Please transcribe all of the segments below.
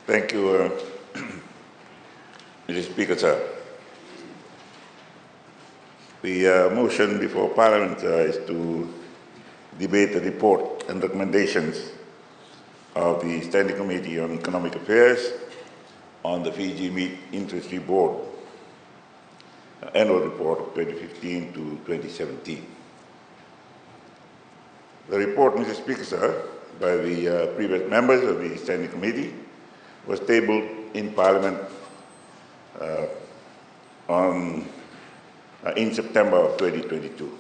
Thank you, Mr. Speaker, sir. The motion before Parliament is to debate the report and recommendations of the Standing Committee on Economic Affairs on the Fiji Meat Industry Board annual report of 2015 to 2017. The report, Mr. Speaker, sir, by the previous members of the Standing Committee was tabled in Parliament in September of 2022.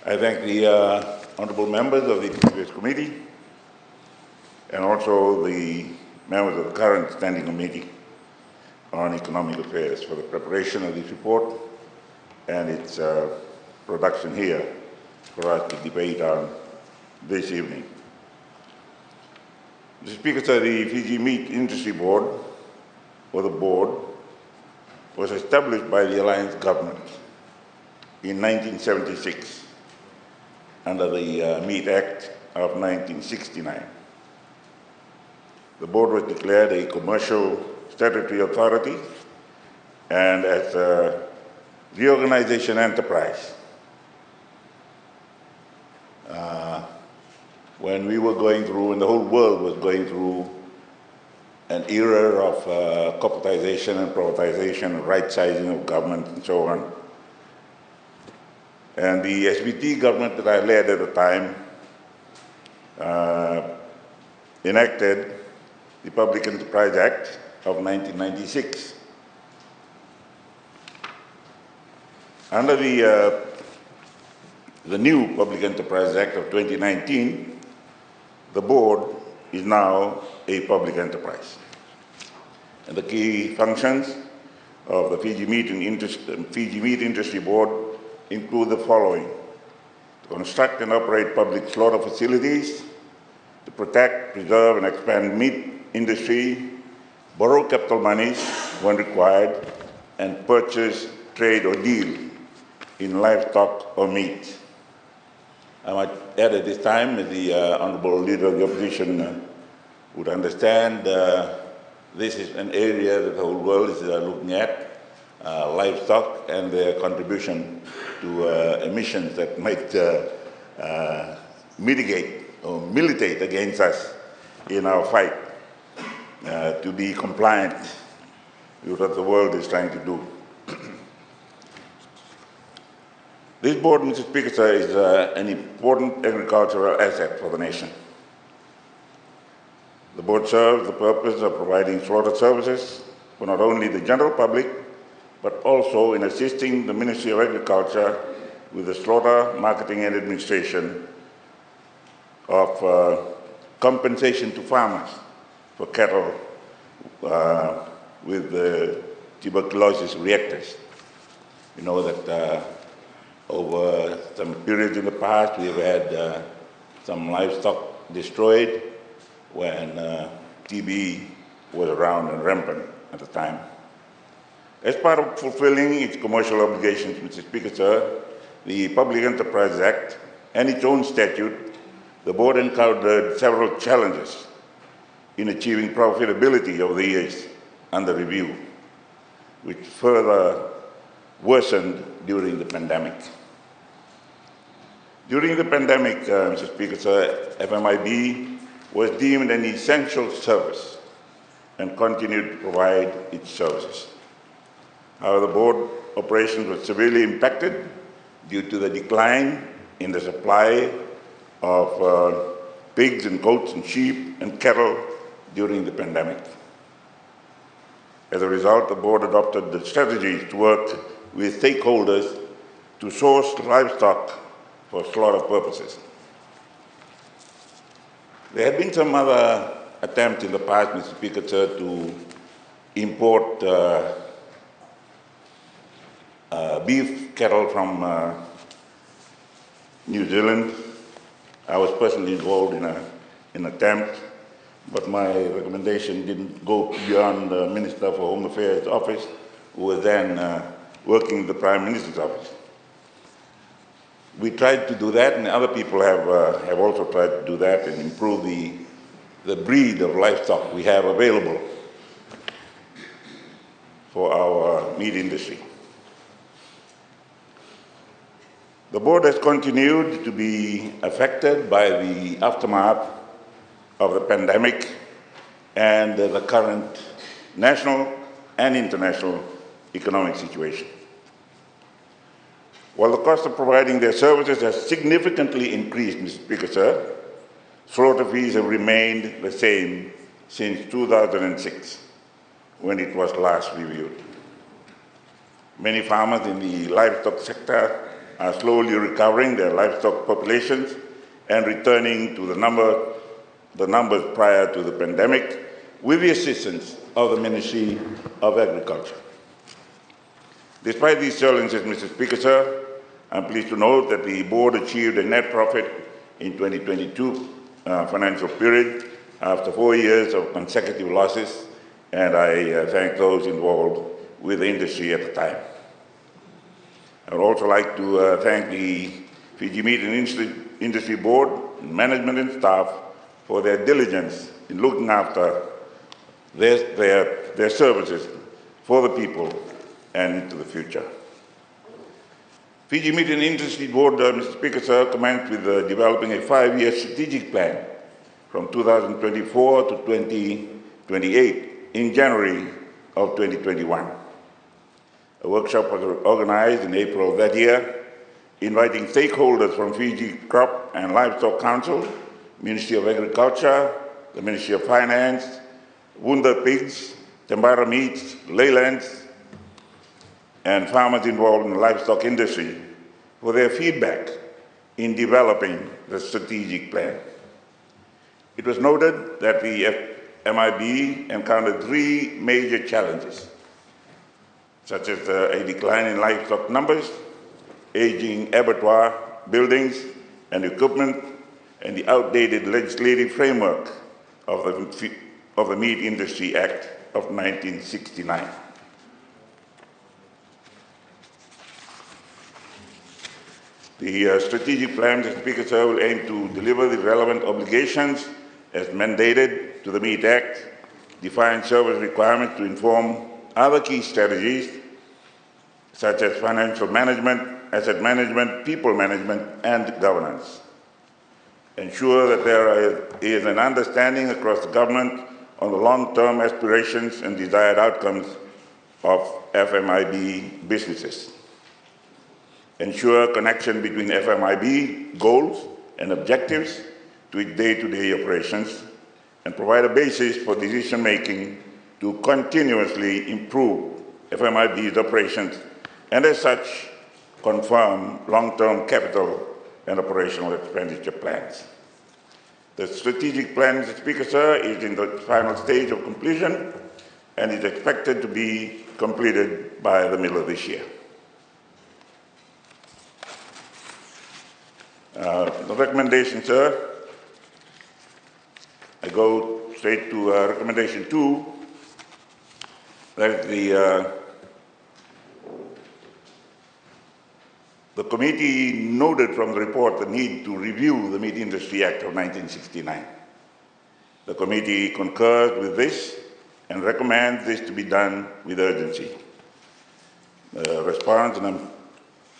I thank the honourable members of the previous committee and also the members of the current Standing Committee on Economic Affairs for the preparation of this report and its production here for us to debate on this evening. Mr. Speaker, sir, the Fiji Meat Industry Board, or the board, was established by the Alliance government in 1976 under the Meat Act of 1969. The board was declared a commercial statutory authority and as a reorganization enterprise when we were going through, and the whole world was going through, an era of corporatization and privatization, right-sizing of government and so on. And the SBT government that I led at the time enacted the Public Enterprise Act of 1996. Under the new Public Enterprise Act of 2019, the board is now a public enterprise. And the key functions of the Fiji Meat Industry Board include the following: to construct and operate public slaughter facilities, to protect, preserve, and expand meat industry, borrow capital monies when required, and purchase, trade, or deal in livestock or meat. I might add at this time, as the Honourable Leader of the Opposition would understand, this is an area that the whole world is looking at, livestock and their contribution to emissions that might mitigate or militate against us in our fight to be compliant with what the world is trying to do. This board, Mr. Speaker, sir, is an important agricultural asset for the nation. The board serves the purpose of providing slaughter services for not only the general public, but also in assisting the Ministry of Agriculture with the slaughter, marketing and administration of compensation to farmers for cattle with the tuberculosis reactors. You know that over some periods in the past, we've had some livestock destroyed when TB was around and rampant at the time. As part of fulfilling its commercial obligations, Mr. Speaker, sir, the Public Enterprise Act and its own statute, the board encountered several challenges in achieving profitability over the years under review, which further worsened during the pandemic. During the pandemic, Mr. Speaker, sir, FMIB was deemed an essential service and continued to provide its services. However, the board operations were severely impacted due to the decline in the supply of pigs and goats and sheep and cattle during the pandemic. As a result, the board adopted the strategies to work with stakeholders to source livestock for slaughter purposes. There have been some other attempts in the past, Mr. Speaker, sir, to import beef cattle from New Zealand. I was personally involved in an attempt, but my recommendation didn't go beyond the Minister for Home Affairs office, who was then working in the Prime Minister's office. We tried to do that, and other people have also tried to do that and improve the the breed of livestock we have available for our meat industry. The board has continued to be affected by the aftermath of the pandemic and the current national and international economic situation. While the cost of providing their services has significantly increased, Mr. Speaker, sir, slaughter fees have remained the same since 2006, when it was last reviewed. Many farmers in the livestock sector are slowly recovering their livestock populations and returning to the numbers prior to the pandemic, with the assistance of the Ministry of Agriculture. Despite these challenges, Mr. Speaker, sir, I'm pleased to note that the board achieved a net profit in 2022 financial period after 4 years of consecutive losses, and I thank those involved with the industry at the time. I would also like to thank the Fiji Meat and Industry Board, management and staff for their diligence in looking after their services for the people and into the future. Fiji Meat and Industry Board, Mr. Speaker, sir, commenced with developing a 5-year strategic plan from 2024 to 2028 in January of 2021. A workshop was organized in April of that year, inviting stakeholders from Fiji Crop and Livestock Council, Ministry of Agriculture, the Ministry of Finance, Wunda Pigs, Tambara Meats, Leylands, and farmers involved in the livestock industry for their feedback in developing the strategic plan. It was noted that the MIB encountered 3 major challenges, such as a decline in livestock numbers, aging abattoir buildings and equipment, and the outdated legislative framework of the Meat Industry Act of 1969. The strategic plan, Mr. Speaker, sir, will aim to deliver the relevant obligations as mandated to the Meat Act, define service requirements to inform other key strategies such as financial management, asset management, people management, and governance. Ensure that there is an understanding across the government on the long-term aspirations and desired outcomes of FMIB businesses. Ensure connection between FMIB goals and objectives to its day-to-day operations, and provide a basis for decision-making to continuously improve FMIB's operations, and as such, confirm long-term capital and operational expenditure plans. The strategic plan, Mr. Speaker, sir, is in the final stage of completion and is expected to be completed by the middle of this year. The recommendation, sir, I go straight to recommendation 2, that the committee noted from the report the need to review the Meat Industry Act of 1969. The committee concurs with this and recommends this to be done with urgency. The response, and I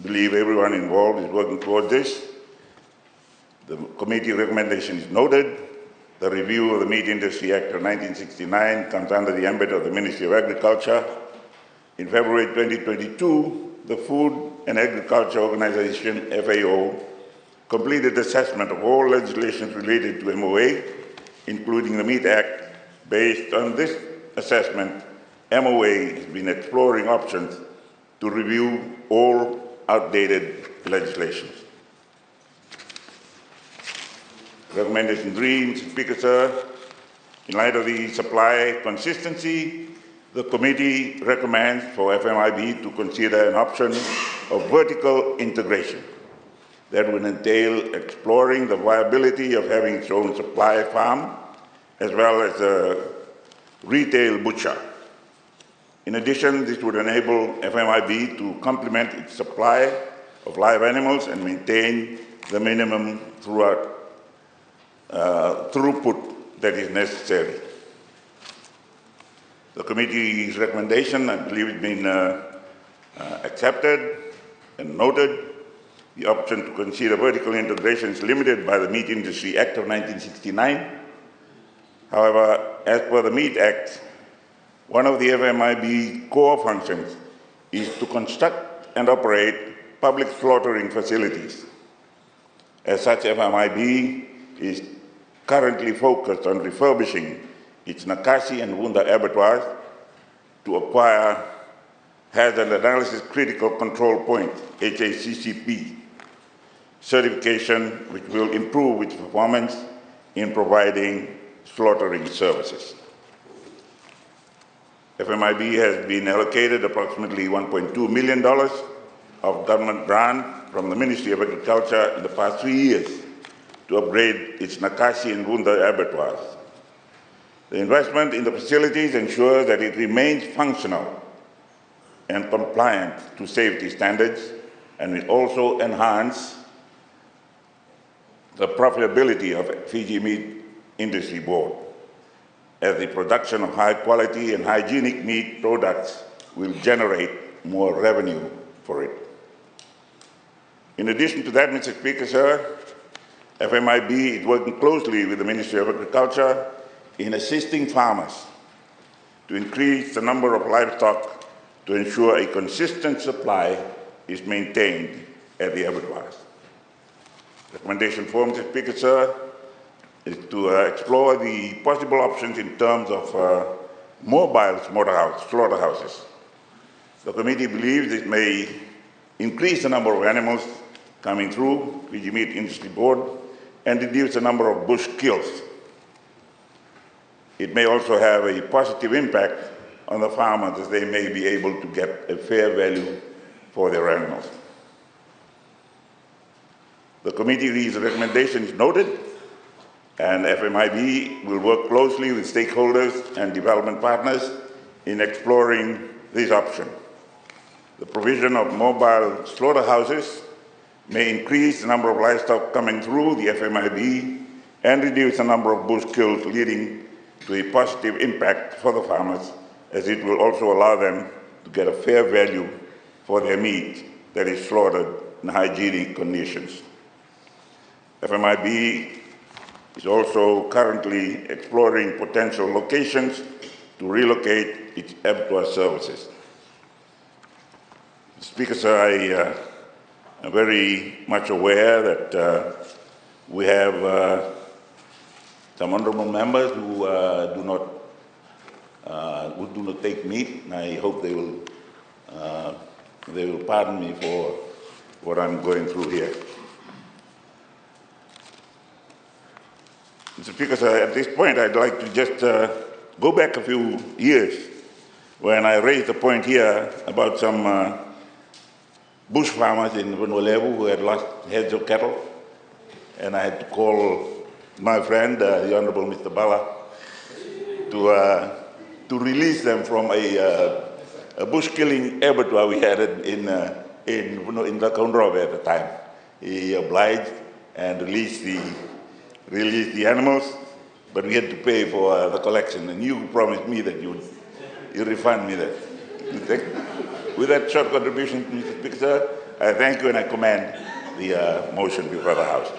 believe everyone involved is working towards this. The committee recommendation is noted. The review of the Meat Industry Act of 1969 comes under the ambit of the Ministry of Agriculture. In February 2022, the Food and Agriculture Organization, FAO, completed assessment of all legislation related to MOA, including the Meat Act. Based on this assessment, MOA has been exploring options to review all outdated legislations. Recommendation 3, Mr. Speaker, sir, in light of the supply consistency, the committee recommends for FMIB to consider an option of vertical integration that would entail exploring the viability of having its own supply farm as well as a retail butcher. In addition, this would enable FMIB to complement its supply of live animals and maintain the minimum throughput that is necessary. The committee's recommendation, I believe, has been accepted and noted. The option to consider vertical integration is limited by the Meat Industry Act of 1969. However, as per the Meat Act, one of the FMIB core functions is to construct and operate public slaughtering facilities. As such, FMIB is currently focused on refurbishing its Nakasi and Wunda abattoirs to acquire Hazard Analysis Critical Control Point, HACCP, certification which will improve its performance in providing slaughtering services. FMIB has been allocated approximately $1.2 million of government grant from the Ministry of Agriculture in the past 3 years to upgrade its Nakasi and Wunda abattoirs. The investment in the facilities ensures that it remains functional and compliant to safety standards, and will also enhance the profitability of Fiji Meat Industry Board, as the production of high quality and hygienic meat products will generate more revenue for it. In addition to that, Mr. Speaker, sir, FMIB is working closely with the Ministry of Agriculture in assisting farmers to increase the number of livestock to ensure a consistent supply is maintained at the abattoirs. Recommendation 4, Mr. Speaker, sir, is to explore the possible options in terms of mobile slaughterhouses. The committee believes it may increase the number of animals coming through Fiji Meat Industry Board and reduce the number of bush kills. It may also have a positive impact on the farmers, as they may be able to get a fair value for their animals. The committee's recommendation is noted, and FMIB will work closely with stakeholders and development partners in exploring this option. The provision of mobile slaughterhouses may increase the number of livestock coming through the FMIB and reduce the number of bush kills, leading to a positive impact for the farmers, as it will also allow them to get a fair value for their meat that is slaughtered in hygienic conditions. FMIB is also currently exploring potential locations to relocate its abattoir services. Speaker, sir, I am very much aware that we have some honourable members who do not take meat, and I hope they will pardon me for what I'm going through here. Mr. Speaker, sir, at this point, I'd like to just go back a few years when I raised a point here about some bush farmers in Vanuatu who had lost heads of cattle, and I had to call my friend, the Honourable Mr. Bala, to release them from a bush killing abattoir we had in the Kaunrove at the time. He obliged and released the animals, but we had to pay for the collection, and you promised me that you refund me that. With that short contribution, Mr. Speaker, I thank you and I commend the motion before the House.